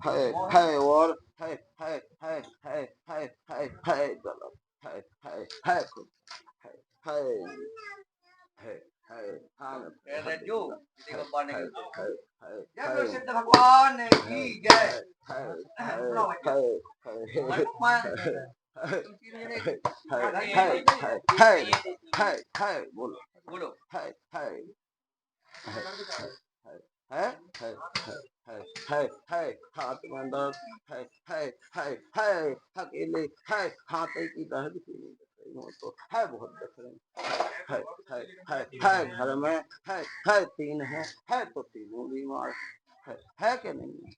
है और है चलो है खुद है सिद्ध भगवान की जय बोलो बोलो है हाथ में दर्द है अकेले है हाथ की दर्द की नहीं दिख रही हो तो है बहुत दिख रही है घर में है तीन है तो तीनों बीमार है कि नहीं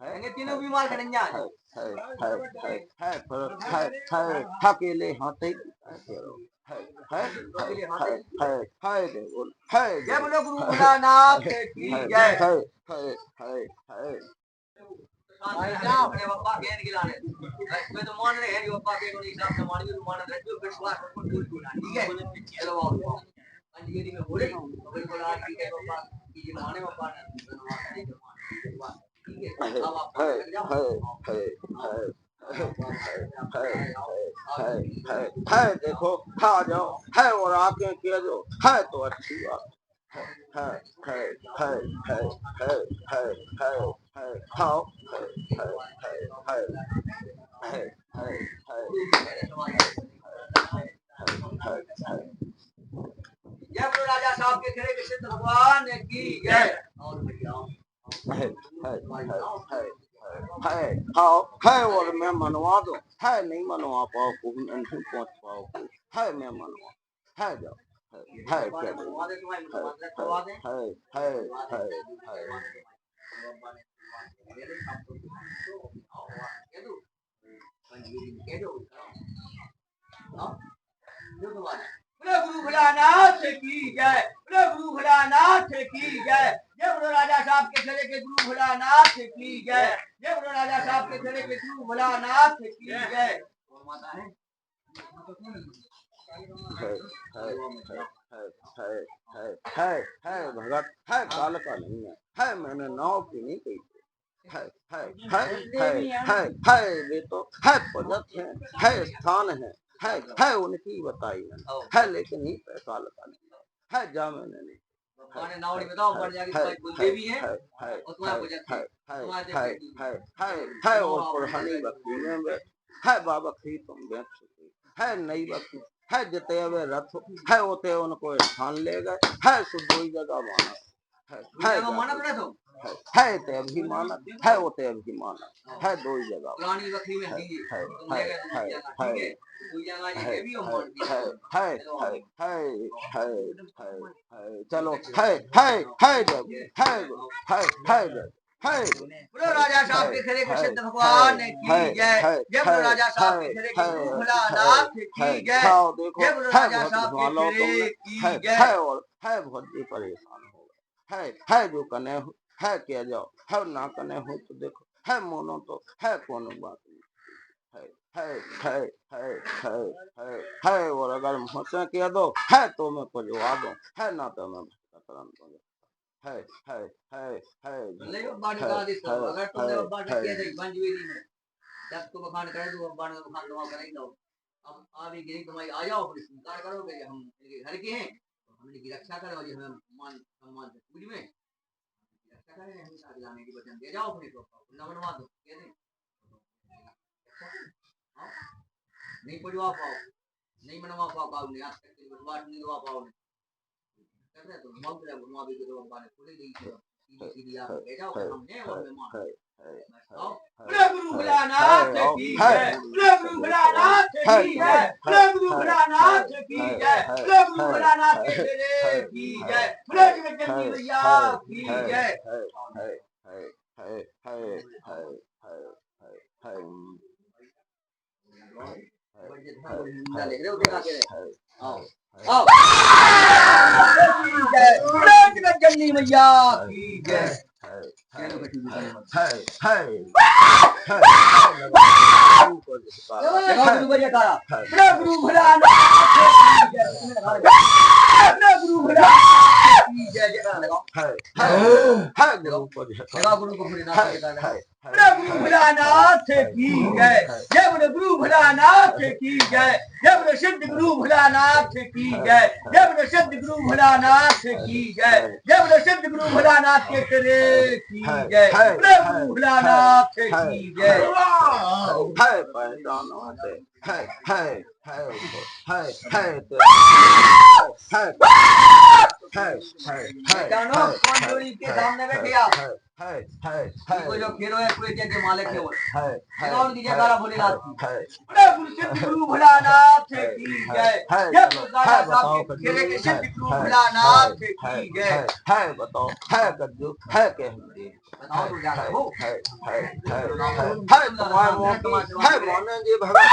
है तीनों बीमार का नहीं है अकेले हाथ जय बोलो गुरु भोलानाथ की जय पप्पा कहने के लाने मैं तो मान रहे हैं पप्पा के हिसाब से मान भी मान रहे हो विश्वास को दूर दूर ठीक है चलो आओ अंजलि में बोले बिल्कुल आज ठीक है पप्पा की माने पप्पा ने ठीक है अब आप लग जाओ है देखो खा जाओ है और आके किया जो है तो अच्छी बात है खाओ जय बोलो राजा साहब के खड़े सिद्ध भगवान की जय है और मैं मनवा दो है नहीं मनवा पाओ नहीं पहुंच पाओ है मैं मनवा है जाओ है गुरु भोलानाथ की जय गुरु भोलानाथ की जय जय बोलो राजा साहब के खड़े के गुरु भोलानाथ की जय जय बोलो राजा साहब के खड़े के गुरु भोलानाथ की जय माता है भगत है काल का नहीं है मैंने नाव की नहीं कही है वे तो है पदक है स्थान है उनकी बताई है लेकिन ही काल का नहीं है जा मैंने नहीं नावड़ी बताओ बढ़ जाएगी देवी है और तुम्हारा है और पुरानी बकरी में है बाबा खी तुम बेच चुकी है नई बकरी है जिते हुए रथ है होते उनको स्थान ले गए है सुधो जगह माना है ते अभिमान है होते अभिमान है दो ही जगह पुरानी बकरी में चलो है बोलो राजा साहब के खड़े के सिद्ध भगवान की जय जय बोलो राजा साहब के खड़े के गुरु भोलानाथ की जय जय बोलो राजा साहब के खड़े की जय है बहुत ही परेशान हो गए है जो कने है क्या जाओ है ना कने हो तो देखो है मोनो तो है कौन बात है और अगर मुझसे कह दो है तो मैं पजवा दो है ना तो मैं है अगर तुमने बात किया था पंचवेदी में जब तुम बखान करे तो बखान दुआ कर ही दो अब आ भी गिरी तुम्हारी आ जाओ फिर स्वीकार करोगे हम घर के हैं हमने की रक्षा करो और हमें मान सम्मान से पूज में रक्षा करें हम साथ लाने की वचन दे जाओ अपने को न बनवा दो कह दें नहीं पजवा पाओ नहीं मनवा पाओ नहीं आज तक के विश्वास नहीं दवा पाओ कर रहे तो मौत है बनवा भी तो बाने खुले दी सीधी आप ले जाओ हमने और मेहमान गुरु भोलानाथ की जय गुरु भोलानाथ की जय गुरु भोलानाथ की जय गुरु भोलानाथ की जय बोलो जगत भैया की जय जगत मैया की जय गुरु गुरु भोलानाथ की जय, जय बोलो गुरु भोलानाथ की जय, जय बोलो सिद्ध गुरु भोलानाथ की जय, जय बोलो सिद्ध गुरु भोलानाथ की जय, जय बोलो सिद्ध गुरु भोलानाथ के तेरे की जय, गुरु भोलानाथ की जय। जानो कौन जोड़ी के सामने बैठे आप कोई जो खेलो है पूरे के मालिक है वो कौन की जयकारा भोलेनाथ की गुरु सिद्ध गुरु भोलानाथ की जय, जय राजा साहब के खेले के सिद्ध गुरु भोलानाथ की जय। है बताओ है गज्जू है के बताओ तो जाना हो है तुम्हारे है माने जी भगत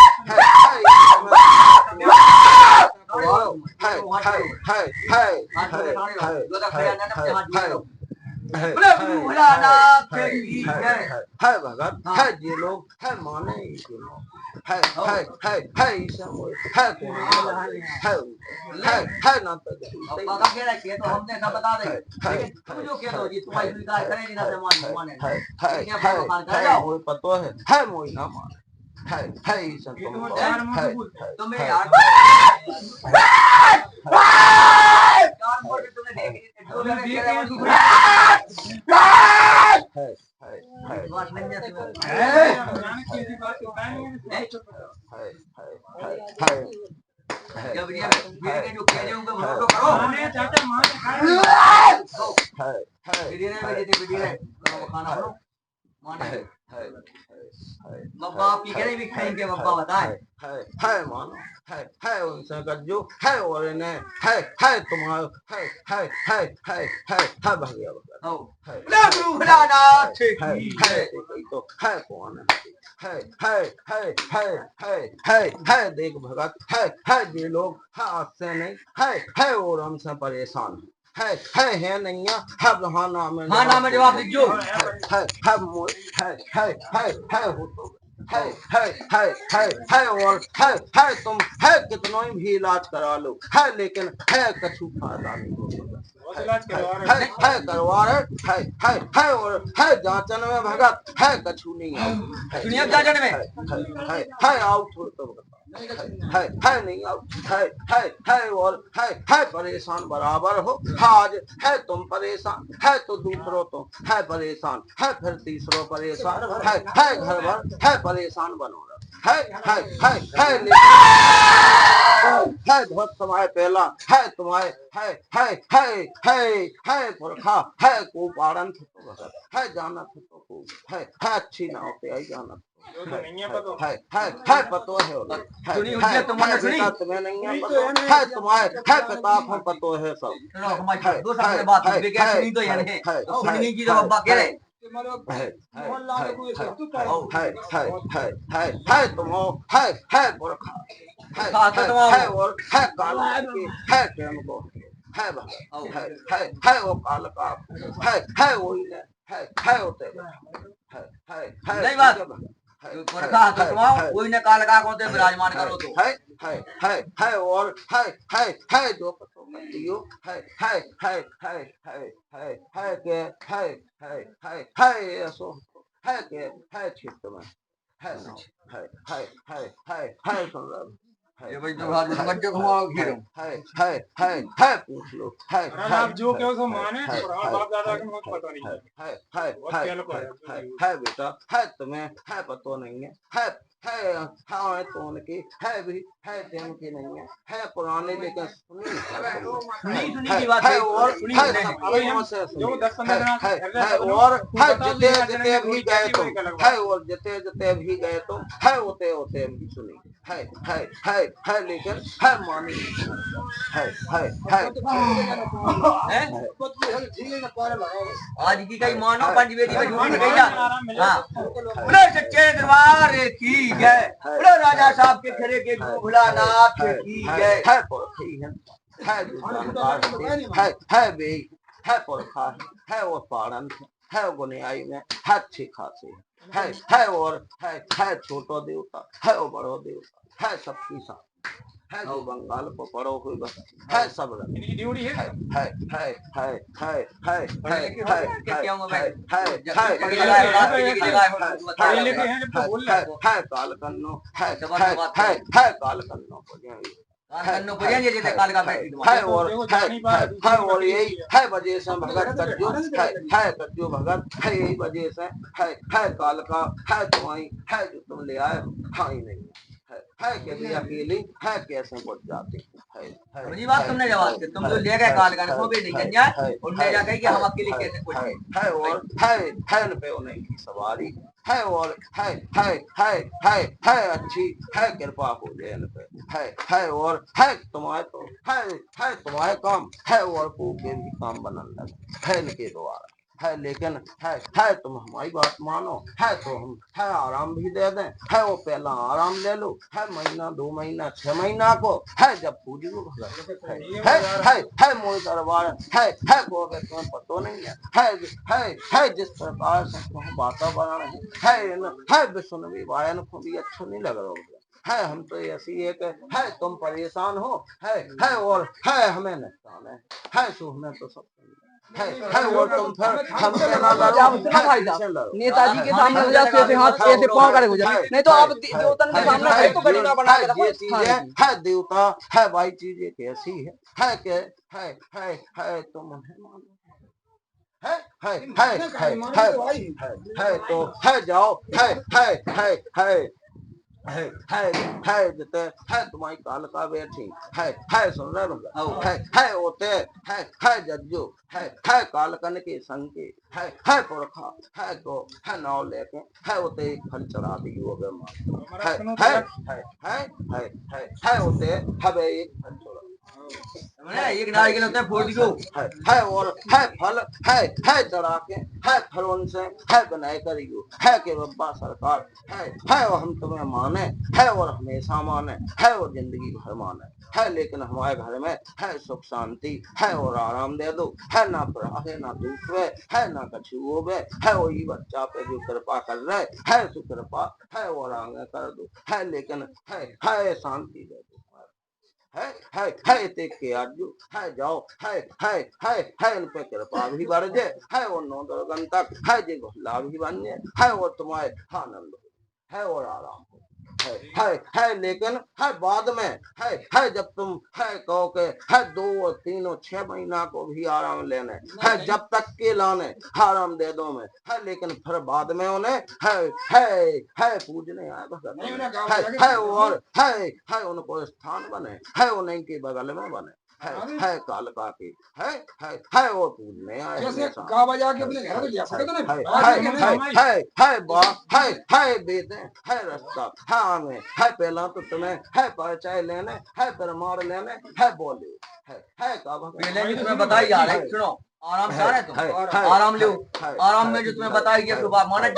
गुरु भोलानाथ की जय। है भगत है जी लोग है माने जी लोग है ईशा है ना तो बाबा कह रहे हैं तो हमने सब बता दे लेकिन तुम जो कह दो जी तुम्हारी स्वीकार करें नहीं ना माने मोई पतो है मोई ना माने है ईशा तुम्हें यार बब्बा पी के भी खाएंगे बब्बा बताए है मानो है उनसे गज्जू है और इन्हें है तुम्हारा है भैया गुरु भोलानाथ तो है कौन है देख भगत है ये लोग है आपसे नहीं है और हमसे परेशान है नहीं है बहाना में हाँ नाम जवाब दीजिए है हो तो है और है तुम है कितनों भी इलाज करा लो है लेकिन है कछु फायदा नहीं है करवा रहे है और है जांचन में भगत है कछु नहीं दुनिया जांचन में है आउट हो तो है नहीं आउट है और है परेशान बराबर हो आज है तुम परेशान है तो दूसरों तो है परेशान है फिर तीसरों परेशान है घर भर है परेशान बनो है बहुत समय पहला है तुम्हारे है पुरखा है को पारण है जाना तो है अच्छी ना होते आई जाना है पतो है तुम्हें नहीं है तुम्हारे है पिता को पतो है सब तुम हो है पुरखा है और है काला है टेम को है वो काल का है वही है होते नहीं बात पुरखा तो तुम वही ने काल का होते विराजमान करो तो है और है जो पतो दियो है के है ऐसो है के है क्षेत्र में है ना है सुन रहा ये भाई तो हाथ में बच्चे घुमाओ घेरो है पूछ लो आप जो कहो सो माने और बाप दादा के बहुत पता नहीं है बेटा है तुम्हें है पतो नहीं है हाँ तो उनकी है भी है टेम की नहीं है पुराने लेकिन सुनी की बात है और है जिते भी गए तुम है और जिते भी गए तुम है होते भी सुनी है लेकिन है मानी है आज की कई मानो पंचवेदी में झूठी गई जा हां बोले सच्चे दरबार की जय, बोले राजा साहब के खरे के गुरु भोलानाथ की जय। है पुरखा है वो पारण है गुनियाई में है अच्छी खासी है और है छोटो देवता है वो बड़ो देवता है सबकी साथ है जो बंगाल को पड़ो हुई बस है सब रंग इनकी ड्यूटी है है है है है है है पढ़े लिखे हो क्या होगा भाई पढ़े लिखे हैं जब तो बोल रहे हो है काल कन्नो है काल कन्नो है और यही है वजह से भगत कज्जू है कज्जू भगत है यही वजह से है काल का है तुम्हारी है जो तुम ले आए हाँ ही नहीं है कैसे अकेली है कैसे पहुंच जाती है मुझे बात तुमने जवाब दी तुम जो ले गए काल का वो भी नहीं गंजा उनने जा कही कि हम अकेले कैसे पहुंचे है और है उन पे उन्हें की सवारी है और है अच्छी है कृपा हो जाए इन पे है और है तुम्हारे काम है और के भी काम बनने लगे है इनके द्वारा है लेकिन है तुम हमारी बात मानो है तो हम है आराम भी दे दें है वो पहला आराम ले लो है महीना 2 महीना 6 महीना को है जब पूजी को है मोई दरबार है को अगर तुम्हें पतो नहीं है जिस प्रकार से तुम वातावरण है विष्णु भी वायन को भी अच्छा नहीं लग रहा होगा है हम तो ऐसी एक है तुम परेशान हो है और है हमें नुकसान है सो हमें तो सब है और तुम फिर हम नेताजी के सामने हो जाते ऐसे हाथ ऐसे पांव खड़े हो जाते नहीं तो आप देवतन के सामने खड़े तो गरीब ना बना ये चीज है देवता है भाई चीज कैसी है के है तुम उन्हें मानो है तो है जाओ है जते है तुम्हारी काल का बैठी है सुन रहे हो है होते है जज्जू है काल कन के संग के है पुरखा है तो है नाव लेके है होते फल चढ़ा दी हो गए है होते है एक फल चढ़ा एक नारियल होता है फोड़ दियो है और है फल है चढ़ा के है फलों से है बनाए करियो है के बब्बा सरकार है और हम तुम्हें माने है और हमेशा माने है और जिंदगी भर माने है लेकिन हमारे घर में है सुख शांति है और आराम दे दो है ना है ना दुख है ना कछु होवे है वही बच्चा पे जो कृपा कर रहे है सु कृपा है और आगे कर दो है लेकिन है शांति दे दो है ते के आजू है जाओ है इन पे कृपा भी बढ़ जाए है और 9 दुर्गन तक है जे लाभ भी बन जाए है और तुम्हारे आनंद है और आराम है लेकिन है बाद में है जब तुम है कहो के है 2 और 3 और 6 महीना को भी आराम लेने है जब तक के लाने आराम दे दो में है लेकिन फिर बाद में उन्हें है पूजने आए भगत है और है उनको स्थान बने है उन्हीं के बगल में बने है कालका की है वो पूजने आए जैसे गा बजा के अपने घर में लिया सकते ना है बेटे है रास्ता है आगे है पहला तो तुम्हें है परिचय लेने है परमार लेने है बोले है पहले भी तुम्हें बताई जा रहा है सुनो आराम से आ रहे तुम आराम लो आराम में जो तुम्हें बताई गया तो बात माने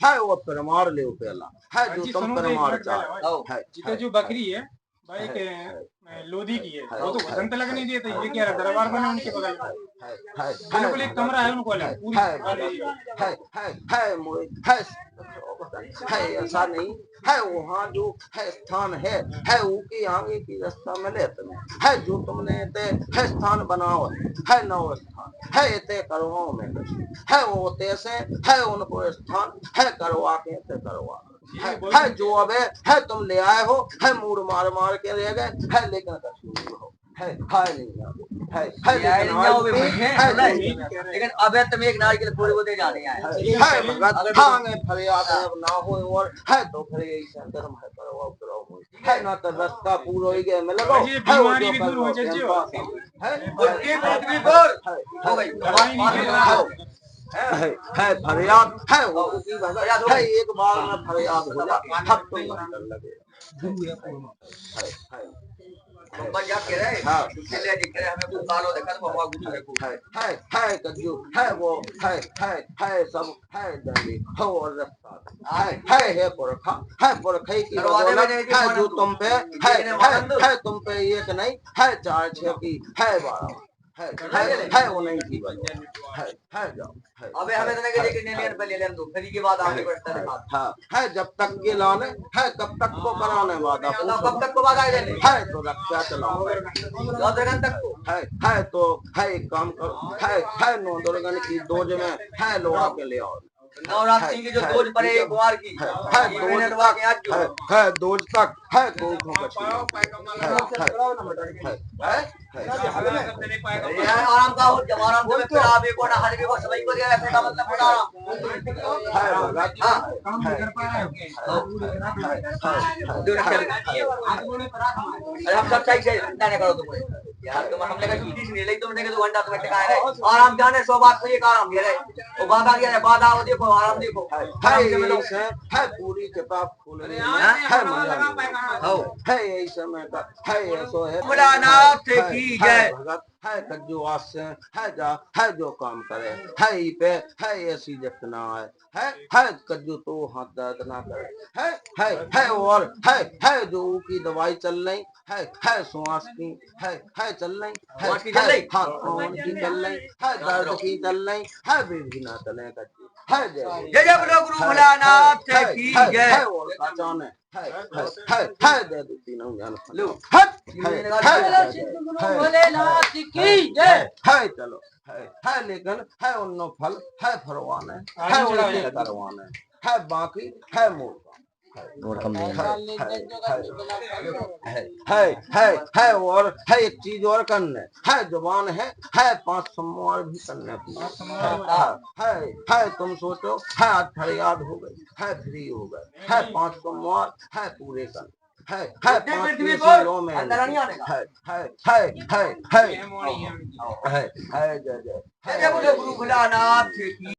है वो परमार ले पहला है जो तुम परमार चाहो है जो बकरी है भाई के लोधी की है वो तो वसंत लग नहीं देते ये क्या दरबार बना उनके बगल में बिल्कुल एक कमरा है उनको अलग पूरी है ऐसा नहीं है वहाँ जो है स्थान है उसके आगे की रास्ता में लेते है जो तुमने है स्थान बनाओ है नौ स्थान है ते करवाओ में है वो तैसे है उनको स्थान है करवा के करवा है जो अब है तुम ले आए हो है मूड मार के ले गए है लेकिन हो है लेकिन अब तुम एक नारियल पूरे को दे जाने आए फरियाद ना हो और है तो फिर यही धर्म है करो है ना तो रास्ता पूरा ही गया मैं लगो है फरियाद है एक बार में फरियाद हो जाए अब तो लगे वो है सब है दंडी हो और रास्ता है पुरखा है पुरखे की है जो तुम पे है तुम पे एक नहीं है 4 6 की है 12 है वो नहीं की वजह है जाओ अबे हमें तो लगे कि ले पे ले लें तो फिर के बाद आगे बढ़ता है हाँ है जब तक के लाने है कब तक को कराने वादा कब तक को बाद आए देने है तो रक्षा चलाओ 2 दिन तक को है तो है एक काम करो है नौ दुर्गन की दोज में है लोहा के ले आओ नवरात्रि की जो दोज पड़े कुमार की है दोज तक है गोखों आराम का हो जब आराम से फिर आप एक और हर के को सभी को दिया ऐसे का मतलब बता अरे हम सब सही से नहीं करो तुम यार तुम हमने का छुट्टी नहीं ली तुमने का 2 घंटा तो बैठ के आए आराम जाने 100 बात तो ये आराम ये वो बात आ गया बात आओ देखो आराम देखो है पूरी किताब खोल रही है यही समय का है ऐसो है भोलानाथ की जय भगत है कज्जू आसे है जो काम करे है ई पे है ऐसी जतना है कज्जू तो हाथ दर्द ना करे है और है जो की दवाई चल रही है श्वास की है चल रही है हाथ की चल रही है दर्द की चल रही है विभिन्न चले कज्जू है जय जय बोलो गुरु भोलानाथ की जय है और का जाने है दे दो तीनों ज्ञान लो भोलेनाथ की जय है चलो है लेकिन है उन्नो फल है फरवाने है उनके करवाने है बाकी है मोर है और है एक चीज और करने है जुबान है 5 सोमवार भी करने है तुम सोचो है आज फरियाद हो गई है फ्री हो गए है 5 सोमवार है पूरे करने है 5 किलो में है जय जय जय जय बोलो गुरु भोलानाथ की